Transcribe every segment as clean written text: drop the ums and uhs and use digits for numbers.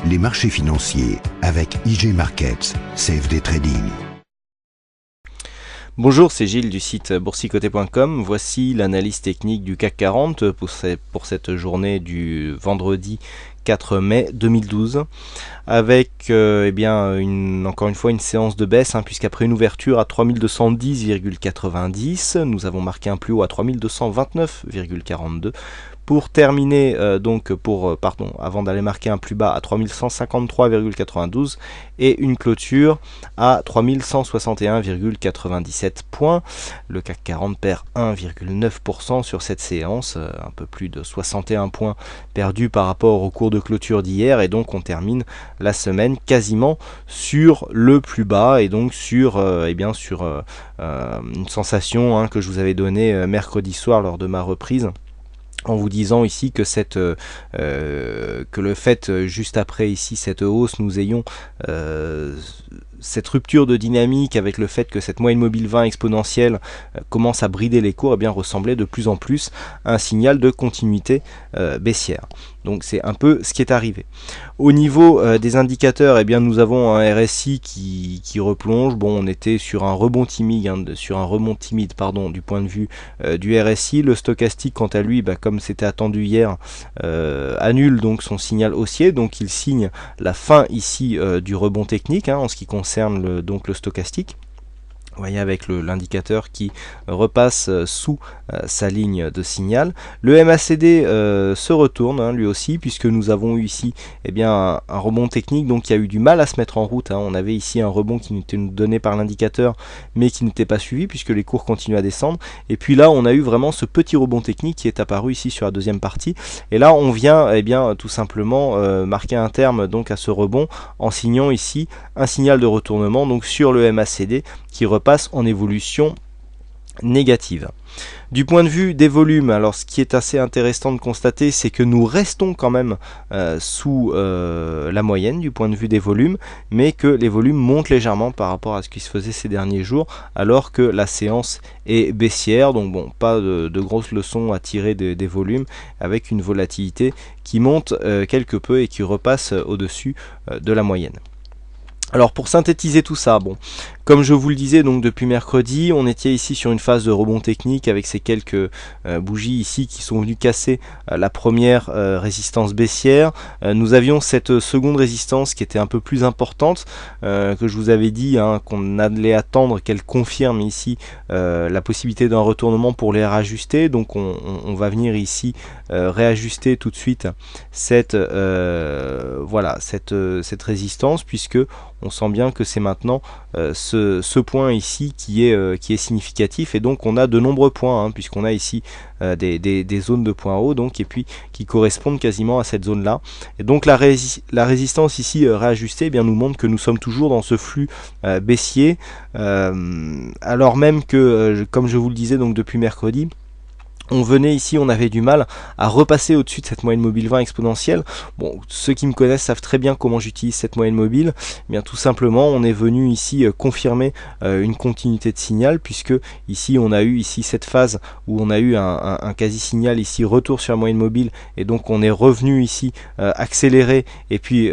les marchés financiers avec IG Markets, CFD Trading. Bonjour, c'est Gilles du site boursicoté.com. Voici l'analyse technique du CAC 40 pour cette journée du vendredi 4 mai 2012 avec encore une fois une séance de baisse puisqu'après une ouverture à 3210,90 nous avons marqué un plus haut à 3229,42 pour terminer avant d'aller marquer un plus bas à 3153,92 et une clôture à 3161,97 points. Le CAC 40 perd 1,9% sur cette séance, un peu plus de 61 points perdus par rapport au cours de clôture d'hier, et donc on termine la semaine quasiment sur le plus bas et donc sur une sensation que je vous avais donnée mercredi soir lors de ma reprise, en vous disant ici que que le fait juste après ici cette hausse, nous ayons cette rupture de dynamique avec le fait que cette moyenne mobile 20 exponentielle commence à brider les cours, ressemblait de plus en plus à un signal de continuité baissière. Donc c'est un peu ce qui est arrivé. Au niveau des indicateurs, nous avons un RSI qui replonge. Bon, on était sur un rebond timide, du point de vue du RSI. Le stochastique, quant à lui, comme c'était attendu hier, annule donc son signal haussier. Donc il signe la fin ici du rebond technique en ce qui concerne le stochastique. Vous voyez avec l'indicateur qui repasse sous sa ligne de signal. Le MACD se retourne lui aussi, puisque nous avons eu ici un rebond technique donc qui a eu du mal à se mettre en route. On avait ici un rebond qui était donné par l'indicateur mais qui n'était pas suivi puisque les cours continuent à descendre. Et puis là on a eu vraiment ce petit rebond technique qui est apparu ici sur la deuxième partie. Et là on vient tout simplement marquer un terme donc à ce rebond en signant ici un signal de retournement donc sur le MACD qui repasse en évolution négative. Du point de vue des volumes, alors ce qui est assez intéressant de constater, c'est que nous restons quand même sous la moyenne du point de vue des volumes, mais que les volumes montent légèrement par rapport à ce qui se faisait ces derniers jours, alors que la séance est baissière. Donc bon, pas de grosses leçons à tirer des volumes, avec une volatilité qui monte quelque peu et qui repasse au-dessus de la moyenne. Alors pour synthétiser tout ça, comme je vous le disais donc depuis mercredi, on était ici sur une phase de rebond technique avec ces quelques bougies ici qui sont venues casser la première résistance baissière. Nous avions cette seconde résistance qui était un peu plus importante, que je vous avais dit qu'on allait attendre qu'elle confirme ici la possibilité d'un retournement pour les réajuster. Donc on va venir ici réajuster tout de suite cette résistance, puisque on sent bien que c'est maintenant ce point ici qui est significatif, et donc on a de nombreux points puisqu'on a ici des zones de points hauts et puis qui correspondent quasiment à cette zone là, et donc la résistance ici réajustée nous montre que nous sommes toujours dans ce flux baissier, alors même que comme je vous le disais donc depuis mercredi, on avait du mal à repasser au-dessus de cette moyenne mobile 20 exponentielle. Bon, ceux qui me connaissent savent très bien comment j'utilise cette moyenne mobile. Tout simplement, on est venu ici confirmer une continuité de signal, puisque ici on a eu ici cette phase où on a eu un quasi-signal ici, retour sur la moyenne mobile, et donc on est revenu ici accéléré, et puis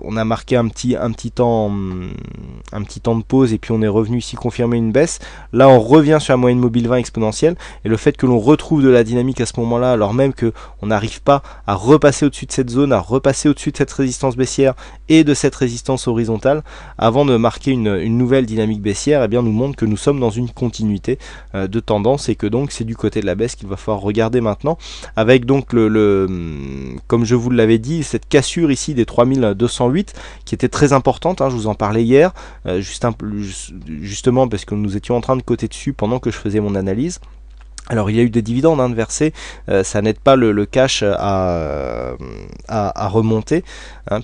on a marqué un petit temps de pause, et puis on est revenu ici confirmer une baisse. Là on revient sur la moyenne mobile 20 exponentielle, et le fait que l'on retrouve de la dynamique à ce moment-là, alors même que on n'arrive pas à repasser au-dessus de cette zone, à repasser au-dessus de cette résistance baissière et de cette résistance horizontale, avant de marquer une nouvelle dynamique baissière, nous montre que nous sommes dans une continuité de tendance, et que donc c'est du côté de la baisse qu'il va falloir regarder maintenant, avec donc comme je vous l'avais dit, cette cassure ici des 3208 qui était très importante, je vous en parlais hier, justement parce que nous étions en train de coter dessus pendant que je faisais mon analyse. Alors il y a eu des dividendes de versés, ça n'aide pas le cash à remonter,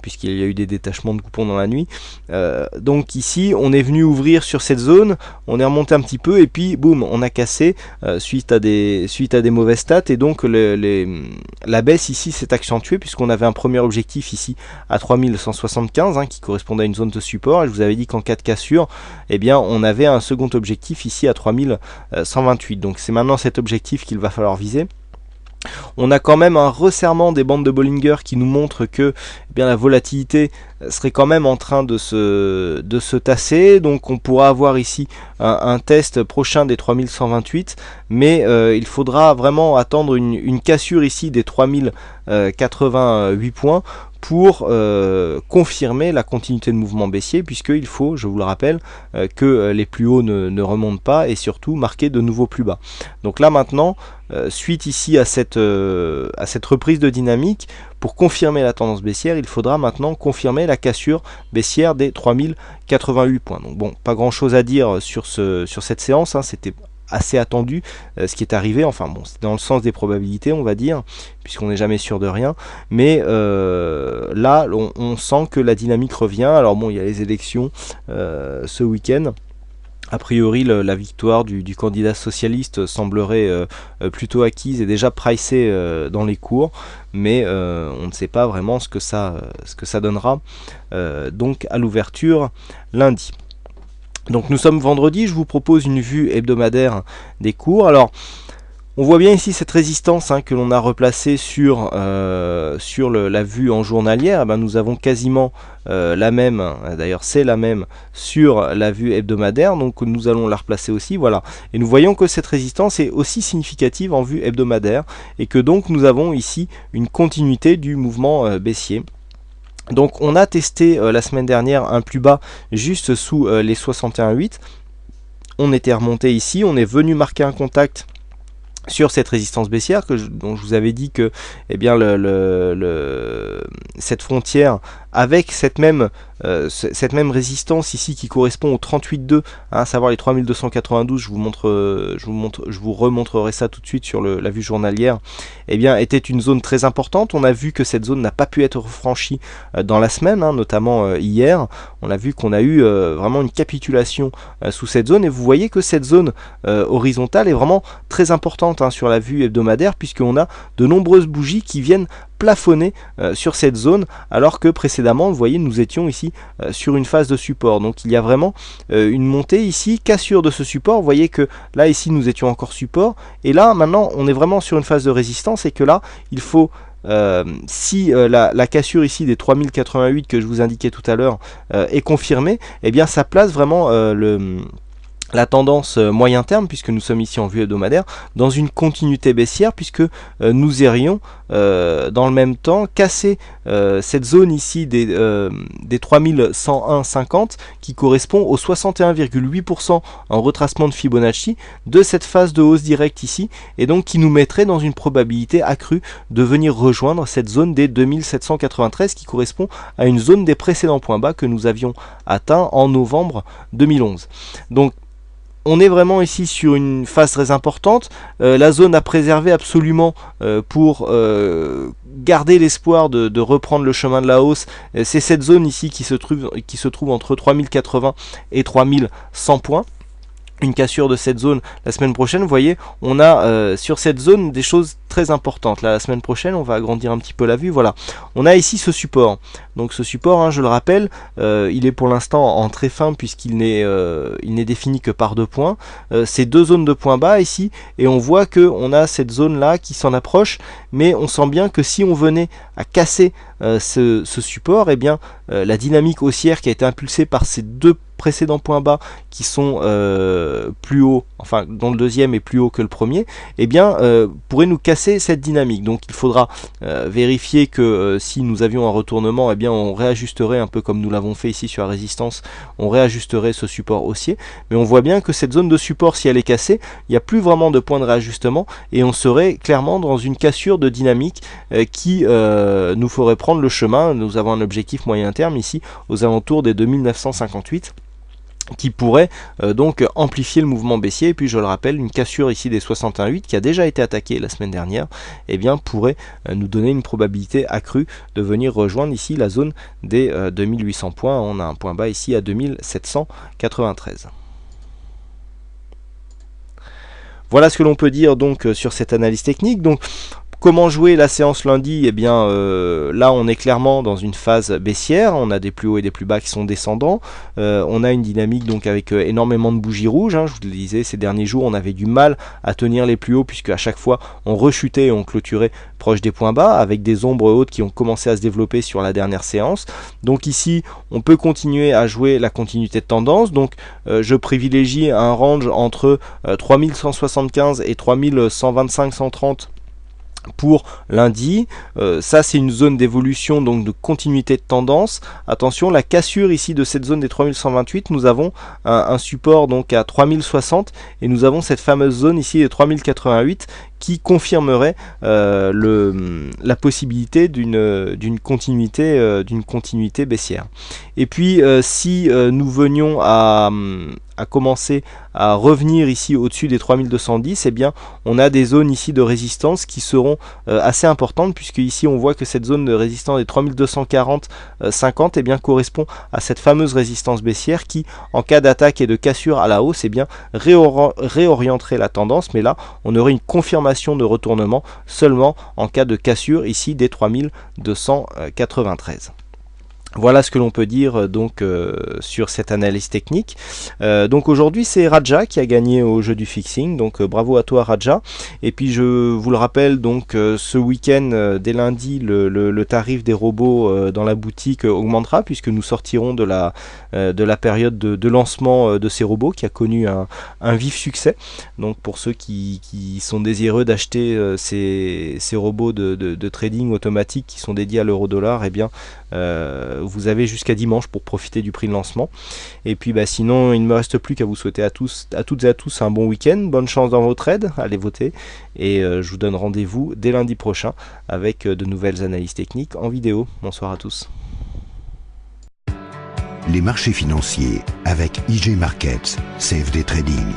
puisqu'il y a eu des détachements de coupons dans la nuit. Donc ici on est venu ouvrir sur cette zone, on est remonté un petit peu, et puis boum, on a cassé suite à des mauvaises stats, et donc la baisse ici s'est accentuée, puisqu'on avait un premier objectif ici à 3175 qui correspondait à une zone de support, et je vous avais dit qu'en cas de cassure, on avait un second objectif ici à 3128. Donc c'est maintenant cet objectif qu'il va falloir viser. On a quand même un resserrement des bandes de Bollinger qui nous montre que bien, la volatilité serait quand même en train de se tasser. Donc on pourra avoir ici un test prochain des 3128, mais il faudra vraiment attendre une cassure ici des 3088 points pour confirmer la continuité de mouvement baissier, puisqu'il faut, je vous le rappelle, que les plus hauts ne remontent pas et surtout marquer de nouveaux plus bas. Donc là maintenant, suite ici à cette reprise de dynamique, pour confirmer la tendance baissière, il faudra maintenant confirmer la cassure baissière des 3088 points. Donc bon, pas grand chose à dire sur cette séance, hein, c'était assez attendu ce qui est arrivé, enfin bon, c'est dans le sens des probabilités, on va dire, puisqu'on n'est jamais sûr de rien, mais là on sent que la dynamique revient. Alors bon, il y a les élections ce week-end. A priori, la victoire du candidat socialiste semblerait plutôt acquise et déjà pricée dans les cours, mais on ne sait pas vraiment ce que ça donnera donc à l'ouverture lundi. Donc nous sommes vendredi, je vous propose une vue hebdomadaire des cours. Alors on voit bien ici cette résistance que l'on a replacée sur la vue en journalière. Eh ben, nous avons quasiment la même, d'ailleurs c'est la même sur la vue hebdomadaire, donc nous allons la replacer aussi, voilà. Et nous voyons que cette résistance est aussi significative en vue hebdomadaire et que donc nous avons ici une continuité du mouvement baissier. Donc on a testé la semaine dernière un plus bas juste sous les 61,8. On était remonté ici, on est venu marquer un contact sur cette résistance baissière dont je vous avais dit que eh bien, cette frontière avec cette même résistance ici qui correspond au 38,2, à savoir les 3292, je vous remontrerai ça tout de suite sur la vue journalière, eh bien, était une zone très importante. On a vu que cette zone n'a pas pu être franchie dans la semaine, notamment hier. On a vu qu'on a eu vraiment une capitulation sous cette zone, et vous voyez que cette zone horizontale est vraiment très importante sur la vue hebdomadaire, puisqu'on a de nombreuses bougies qui viennent plafonner sur cette zone, alors que précédemment, vous voyez, nous étions ici sur une phase de support. Donc il y a vraiment une montée ici, cassure de ce support. Vous voyez que là ici nous étions encore support, et là maintenant on est vraiment sur une phase de résistance, et que là il faut si la cassure ici des 3088 que je vous indiquais tout à l'heure est confirmée, et bien ça place vraiment la tendance moyen terme, puisque nous sommes ici en vue hebdomadaire, dans une continuité baissière, puisque nous irions dans le même temps casser cette zone ici des 3101,50 qui correspond au 61,8% en retracement de Fibonacci de cette phase de hausse directe ici, et donc qui nous mettrait dans une probabilité accrue de venir rejoindre cette zone des 2793 qui correspond à une zone des précédents points bas que nous avions atteint en novembre 2011. Donc on est vraiment ici sur une phase très importante, la zone à préserver absolument pour garder l'espoir de reprendre le chemin de la hausse. C'est cette zone ici qui se trouve entre 3080 et 3100 points. Une cassure de cette zone la semaine prochaine, vous voyez, on a sur cette zone des choses très importantes. Là, la semaine prochaine, on va agrandir un petit peu la vue, voilà. On a ici ce support. Donc ce support, je le rappelle, il est pour l'instant en très fin, puisqu'il n'est défini que par 2 points. C'est 2 zones de points bas ici, et on voit que on a cette zone là qui s'en approche, mais on sent bien que si on venait à casser ce support, eh bien la dynamique haussière qui a été impulsée par ces 2 précédents points bas qui sont plus hauts, enfin dont le deuxième est plus haut que le premier, eh bien pourrait nous casser cette dynamique. Donc il faudra vérifier que si nous avions un retournement, eh bien on réajusterait un peu comme nous l'avons fait ici sur la résistance, on réajusterait ce support haussier, mais on voit bien que cette zone de support, si elle est cassée, il n'y a plus vraiment de point de réajustement, et on serait clairement dans une cassure de dynamique qui nous ferait prendre le chemin. Nous avons un objectif moyen terme ici aux alentours des 2958 qui pourrait donc amplifier le mouvement baissier. Et puis je le rappelle, une cassure ici des 61,8 qui a déjà été attaquée la semaine dernière, eh bien pourrait nous donner une probabilité accrue de venir rejoindre ici la zone des 2800 points. On a un point bas ici à 2793. Voilà ce que l'on peut dire donc sur cette analyse technique. Donc Comment jouer la séance lundi? Eh bien, là, on est clairement dans une phase baissière. On a des plus hauts et des plus bas qui sont descendants. On a une dynamique donc avec énormément de bougies rouges. Je vous le disais, ces derniers jours, on avait du mal à tenir les plus hauts puisque à chaque fois, on rechutait et on clôturait proche des points bas avec des ombres hautes qui ont commencé à se développer sur la dernière séance. Donc ici, on peut continuer à jouer la continuité de tendance. Donc, je privilégie un range entre 3175 et 3125-130 pour lundi. Ça c'est une zone d'évolution, donc de continuité de tendance. Attention, la cassure ici de cette zone des 3128, nous avons un support donc à 3060 et nous avons cette fameuse zone ici des 3088 qui confirmerait la possibilité d'une continuité baissière. Et puis si nous venions à commencer à revenir ici au-dessus des 3210, eh bien on a des zones ici de résistance qui seront assez importantes, puisque ici on voit que cette zone de résistance des 3240-50 eh bien correspond à cette fameuse résistance baissière qui, en cas d'attaque et de cassure à la hausse, eh bien réorienterait la tendance, mais là on aurait une confirmation de retournement seulement en cas de cassure ici des 3293. Voilà ce que l'on peut dire donc sur cette analyse technique. Donc aujourd'hui c'est Raja qui a gagné au jeu du fixing, donc bravo à toi Raja. Et puis je vous le rappelle, donc ce week-end dès lundi le tarif des robots dans la boutique augmentera, puisque nous sortirons de la période de lancement de ces robots qui a connu un vif succès. Donc pour ceux qui sont désireux d'acheter ces robots de trading automatique qui sont dédiés à l'euro-dollar, eh bien vous avez jusqu'à dimanche pour profiter du prix de lancement. Et puis sinon il ne me reste plus qu'à vous souhaiter à toutes et à tous un bon week-end, bonne chance dans vos trades, allez voter, et je vous donne rendez-vous dès lundi prochain avec de nouvelles analyses techniques en vidéo. Bonsoir à tous. Les marchés financiers avec IJ Markets, CFD Trading.